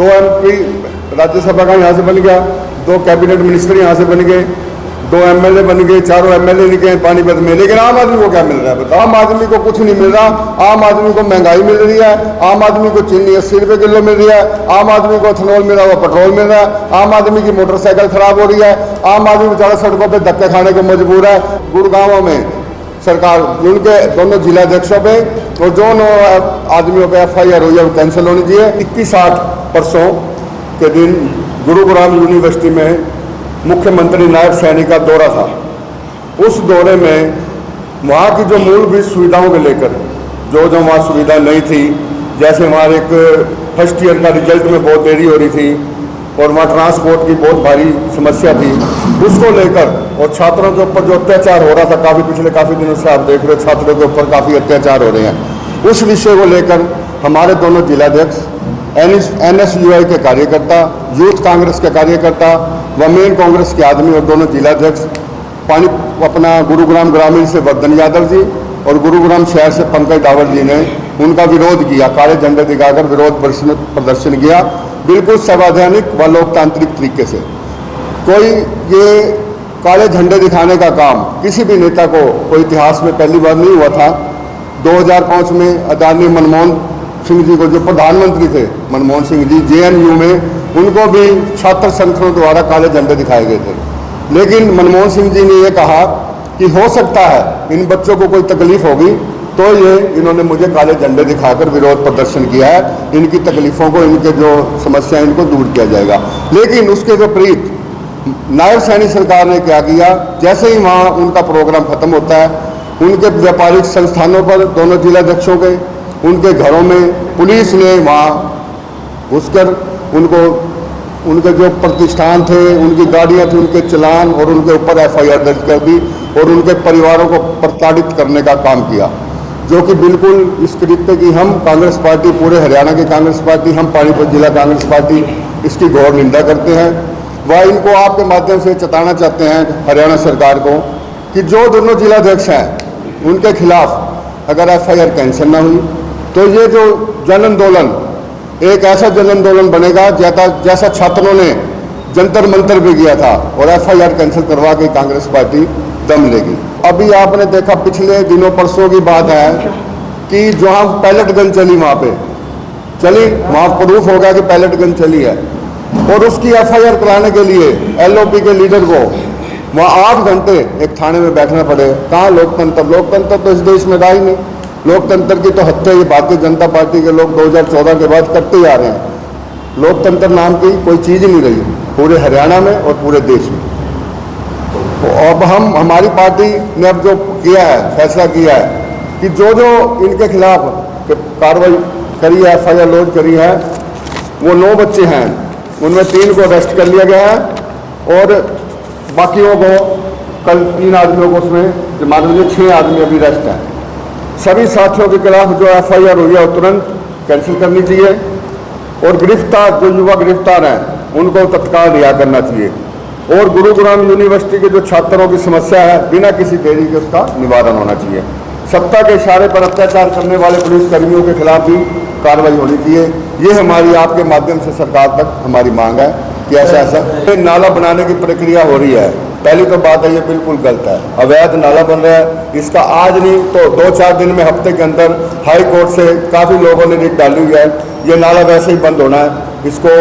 2 MP Rajya Sabha का यहाँ से बन गया, 2 कैबिनेट मिनिस्टर यहाँ से बन गए, 2 MLA बन गए, 4 MLA निकले पानीपत में। लेकिन आम आदमी को क्या मिल रहा है बताओ? आम आदमी को कुछ नहीं मिल रहा। आम आदमी को महंगाई मिल रही है, आम आदमी को चीनी 80 रुपये किलो मिल रही है, आम आदमी को एथेनॉल मिला हुआ पेट्रोल मिल रहा है, आम आदमी की मोटरसाइकिल खराब हो रही है, आम आदमी बेचारा सड़कों पर धक्के खाने को मजबूर है। गुड़गांव में सरकार उनके दोनों जिलाध्यक्षों पे और जो आदमियों पे FIR हुई है वो कैंसिल होनी चाहिए। 21/8 परसों के दिन गुरुग्राम यूनिवर्सिटी में मुख्यमंत्री नायब सैनी का दौरा था। उस दौरे में वहाँ की जो मूलभूत सुविधाओं को लेकर जो वहाँ सुविधा नहीं थी, जैसे वहाँ एक फर्स्ट ईयर का रिजल्ट में बहुत देरी हो रही थी और वहाँ ट्रांसपोर्ट की बहुत भारी समस्या थी, उसको लेकर और छात्रों के ऊपर जो अत्याचार हो रहा था पिछले काफ़ी दिनों से आप देख रहे हो, छात्रों के ऊपर काफ़ी अत्याचार हो रहे हैं। उस विषय को लेकर हमारे दोनों जिलाध्यक्ष, NSUI के कार्यकर्ता, यूथ कांग्रेस के कार्यकर्ता, वमेन कांग्रेस के आदमी और दोनों जिलाध्यक्ष अपना गुरुग्राम ग्रामीण से वर्धन यादव जी और गुरुग्राम शहर से पंकज डावर जी ने उनका विरोध किया, काले झंडे दिखाकर विरोध प्रदर्शन किया, बिल्कुल संवैधानिक व लोकतांत्रिक तरीके से। कोई ये काले झंडे दिखाने का काम किसी भी नेता को कोई इतिहास में पहली बार नहीं हुआ था। 2005 में आदरणीय मनमोहन सिंह जी को, जो प्रधानमंत्री थे मनमोहन सिंह जी, JNU में उनको भी छात्र संगठनों द्वारा काले झंडे दिखाए गए थे। लेकिन मनमोहन सिंह जी ने ये कहा कि हो सकता है इन बच्चों को कोई तकलीफ होगी, तो ये इन्होंने मुझे काले झंडे दिखाकर विरोध प्रदर्शन किया है, इनकी तकलीफ़ों को, इनके जो समस्या इनको दूर किया जाएगा। लेकिन उसके विपरीत नायब सैनी सरकार ने क्या किया, जैसे ही वहाँ उनका प्रोग्राम खत्म होता है, उनके व्यापारिक संस्थानों पर दोनों जिलाध्यक्षों के उनके घरों में पुलिस ने वहाँ घुसकर उनके जो प्रतिष्ठान थे, उनकी गाड़ियाँ थी, उनके चालान और उनके ऊपर FIR दर्ज कर दी और उनके परिवारों को प्रताड़ित करने का काम किया, जो कि बिल्कुल इस कृत्य की हम कांग्रेस पार्टी, पूरे हरियाणा की कांग्रेस पार्टी, हम पानीपत जिला कांग्रेस पार्टी इसकी घोर निंदा करते हैं। वह इनको आपके माध्यम से चेताना चाहते हैं हरियाणा सरकार को कि जो दोनों जिलाध्यक्ष हैं उनके खिलाफ अगर FIR कैंसिल ना हुई तो ये जो जन आंदोलन एक ऐसा जन आंदोलन बनेगा जैसा छात्रों ने जंतर मंतर भी किया था और FIR कैंसिल करवा के कांग्रेस पार्टी दम लेगी। अभी आपने देखा पिछले दिनों परसों की बात है कि जहाँ पैलेट गन चली वहाँ पे चली, वहाँ प्रूफ हो गया कि पैलेट गन चली है और उसकी FIR कराने के लिए LOP के लीडर को वहाँ 8 घंटे एक थाने में बैठना पड़े। कहाँ लोकतंत्र? लोकतंत्र तो इस देश में रहा ही नहीं। लोकतंत्र की तो हत्या ये भारतीय जनता पार्टी के लोग 2014 के बाद करते ही आ रहे हैं। लोकतंत्र नाम की कोई चीज़ ही नहीं रही पूरे हरियाणा में और पूरे देश में। तो अब हमारी पार्टी ने अब जो किया है, फैसला किया है कि जो इनके खिलाफ कार्रवाई करी है, FIR लॉन्च करी है, वो 9 बच्चे हैं, उनमें 3 को अरेस्ट कर लिया गया है और बाकियों को कल 3 आदमियों को उसमें जमानत में 6 आदमी अभी अरेस्ट हैं। सभी साथियों के खिलाफ जो FIR हुई है वो तुरंत कैंसिल करनी चाहिए और गिरफ्तार जो युवा गिरफ्तार हैं उनको तत्काल रिहा करना चाहिए और गुरुग्राम यूनिवर्सिटी के जो छात्रों की समस्या है बिना किसी देरी के उसका निवारण होना चाहिए। सत्ता के इशारे पर अत्याचार करने वाले पुलिसकर्मियों के खिलाफ भी कार्रवाई होनी चाहिए। ये हमारी आपके माध्यम से सरकार तक हमारी मांग है कि ऐसा नाला बनाने की प्रक्रिया हो रही है। पहली तो बात है ये बिल्कुल गलत है, अवैध नाला बन रहा है। इसका आज नहीं तो 2-4 दिन में, हफ्ते के अंदर हाई कोर्ट से काफ़ी लोगों ने रिट डाली हुई है। ये नाला वैसे ही बंद होना है, इसको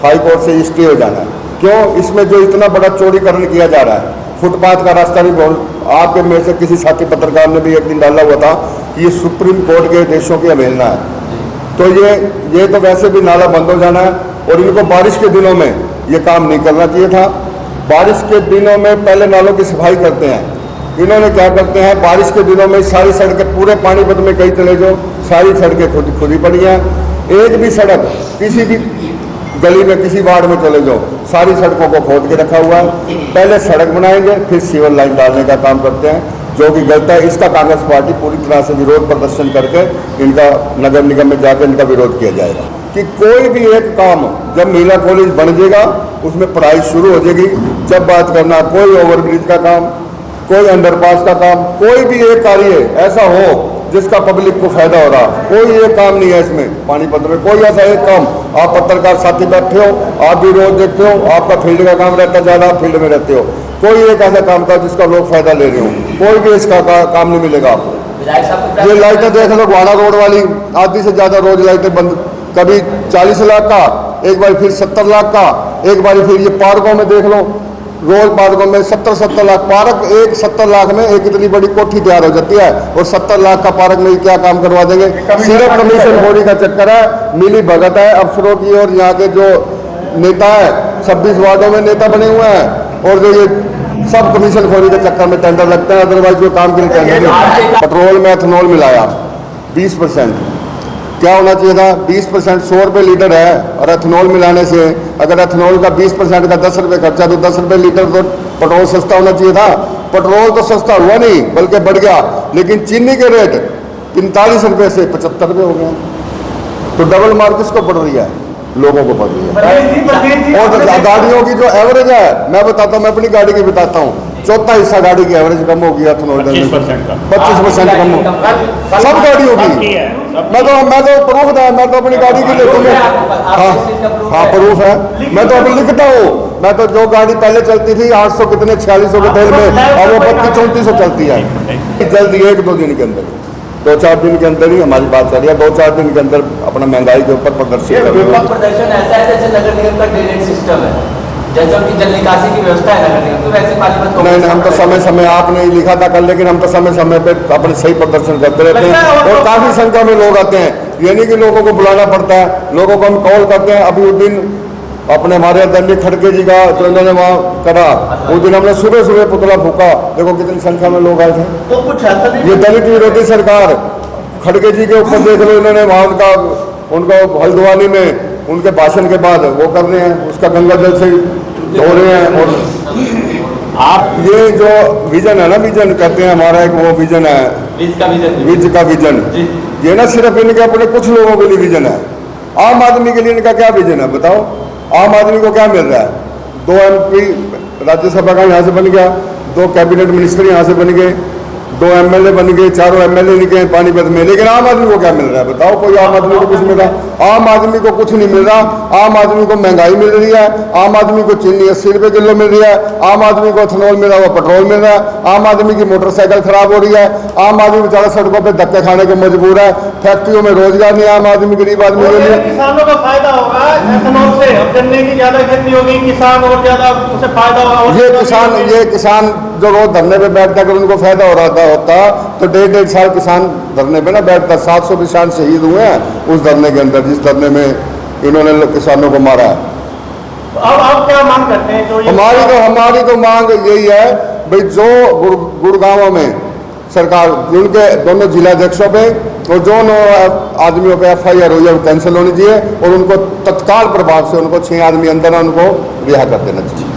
हाई कोर्ट से स्टे हो जाना है। क्यों? इसमें जो इतना बड़ा चौड़ीकरण किया जा रहा है, फुटपाथ का रास्ता भी बहुत, आपके में से किसी साथी पत्रकार ने भी एक दिन डाला हुआ था कि ये सुप्रीम कोर्ट के आदेशों की अवहेलना है। तो ये तो वैसे भी नाला बंद हो जाना है और इनको बारिश के दिनों में ये काम नहीं करना चाहिए था। बारिश के दिनों में पहले नालों की सफाई करते हैं, इन्होंने क्या करते हैं, बारिश के दिनों में सारी सड़कें, पूरे पानीपत में कहीं चले जाओ सारी सड़कें खुदी पड़ी हैं। एक भी सड़क किसी भी गली में, किसी वार्ड में चले जाओ, सारी सड़कों को खोद के रखा हुआ है। पहले सड़क बनाएंगे फिर सीवर लाइन डालने का काम करते हैं, जो कि गलत है। इसका कांग्रेस पार्टी पूरी तरह से विरोध प्रदर्शन करके इनका नगर निगम में जाकर इनका विरोध किया जाएगा कि कोई भी एक काम जब महिला कॉलेज बन जाएगा उसमें पढ़ाई शुरू हो जाएगी। जब बात करना कोई ओवरब्रिज का काम, कोई अंडरपास का काम, कोई भी एक कार्य ऐसा हो जिसका पब्लिक को फायदा हो रहा। कोई एक काम नहीं है इसमें पानीपत में, कोई ऐसा एक काम। आप पत्रकार साथी बैठे हो, आप भी रोज देखते हो, आपका फील्ड का काम रहता है, ज़्यादा आप फील्ड में रहते हो, कोई एक ऐसा काम था जिसका लोग फायदा ले रहे हो, कोई भी इसका काम नहीं मिलेगा आपको। ये लाइटें देख लो, गुआना रोड वाली आधी से ज़्यादा रोज लाइटें बंद, कभी 40 लाख का, एक बार फिर 70 लाख का, एक बार फिर ये पार्कों में देख लो, रोज पार्कों में 70 लाख पार्क, एक 70 लाख में एक इतनी बड़ी कोठी तैयार हो जाती है, और 70 लाख का पार्क में क्या काम करवा देंगे। सिर्फ कमीशन खोरी का चक्कर है, मिली भगत है अफसरों की, और यहाँ के जो नेता है 26 वार्डों में नेता बने हुए हैं, और जो ये सब कमीशन खोरी के चक्कर में टेंडर लगते हैं, अदरवाइज कोई काम के लिए टेंडर नहीं। पेट्रोल में एथनॉल मिलाया 20%, क्या होना चाहिए था 20%, 100 रुपये लीटर है, और एथनॉल मिलाने से अगर एथनॉल का 20% का 10 रुपये खर्चा, तो 10 रुपये लीटर तो पेट्रोल सस्ता होना चाहिए था। पेट्रोल तो सस्ता हुआ नहीं बल्कि बढ़ गया, लेकिन चीनी के रेट 45 रुपये से 75 रुपये हो गए, तो डबल मार किसको पड़ रही है, लोगों को पड़ रही है। और गाड़ियों की जो एवरेज है, मैं बताता हूँ, मैं अपनी गाड़ी की बताता हूँ, चौथा हिस्सा गाड़ी की एवरेज कम हो गया एथनॉल 25% कम हो, सब गाड़ियों की। मैं तो प्रूफ था, मैं तो अपनी गाड़ी की लेता हूँ। हाँ प्रूफ है, मैं तो अभी लिखता हूँ। मैं तो जो गाड़ी पहले चलती थी 800 कितने 4600 के तेल में, और वो 32-3400 चलती है। जल्दी 1-2 दिन के अंदर, 2-4 दिन के अंदर ही हमारी बात चल रही है, 2-4 दिन के अंदर अपना महंगाई के ऊपर प्रदर्शन प्रदर्शन ऐसा है जैसे नगर निगम का ड्रेनेज सिस्टम है, जैसे उनकी जल निकासी की व्यवस्था है नगर निगम, तो वैसे पानीपत को नहीं, हम तो समय समय, आपने लिखा था कल, लेकिन हम तो समय समय पे अपने सही प्रदर्शन करते रहते हैं, और काफी संख्या में लोग आते हैं। ये नहीं कि लोगों को बुलाना पड़ता है, लोगों को हम कॉल करते हैं। अभी उस दिन अपने हमारे अध्यक्ष खड़गे जी का जो इन्होंने वहाँ करा, उस दिन हमने सुबह सुबह पुतला फूका, देखो कितनी संख्या में लोग आए थे। तो कुछ ये दलित विरोधी सरकार, खड़गे जी के ऊपर देख लो, इन्होंने वहाँ उनको हल्द्वानी में उनके भाषण के बाद वो कर रहे हैं, उसका गंगा जल से धो रहे हैं। और आप ये जो विजन है ना, विजन कहते हैं हमारा एक वो विजन है, विज का विजन, ये ना सिर्फ इनके अपने कुछ लोगों के लिए विजन है, आम आदमी के लिए इनका क्या विजन है बताओ। आम आदमी को क्या मिल रहा है, 2 MP राज्यसभा का यहाँ से बन गया, 2 कैबिनेट मिनिस्टर यहाँ से बन गए, 2 MLA बन गए, 4 MLA निकले पानीपत में, लेकिन आम आदमी को क्या मिल रहा है बताओ। कोई आम आदमी को कुछ मिल रहा? आम आदमी को कुछ नहीं मिल रहा। आम आदमी को महंगाई मिल रही है, आम आदमी को चीनी 80 रुपये किलो मिल रही है, आम आदमी को एथनॉल मिल रहा है, पेट्रोल मिल रहा है, आम आदमी की मोटरसाइकिल खराब हो रही है, आम आदमी बेचारा सड़कों पर धक्के खाने को मजबूर है, फैक्ट्रियों में रोजगार नहीं, आम आदमी गरीब आदमी के लिए। किसानों का फायदा होगा एथनॉल से, अब गन्ने की ज्यादा खेती होगी, किसान और ज्यादा उसे फायदा होगा। ये किसान जो रोज धरने पे बैठता है, अगर उनको फायदा हो रहा होता तो 1.5 साल किसान धरने पे ना बैठता। 700 किसान शहीद हुए हैं उस धरने के अंदर, जिस धरने में इन्होंने किसानों को मारा है। अब क्या मांग करते हैं? जो हमारी तो मांग यही है भाई, जो गुड़गांव में सरकार उनके दोनों जिलाध्यक्षों पे और जो आदमियों पे FIR हुई है वो कैंसिल होनी चाहिए, और उनको तत्काल प्रभाव से उनको 6 आदमी अंदर उनको रिहा कर देना चाहिए।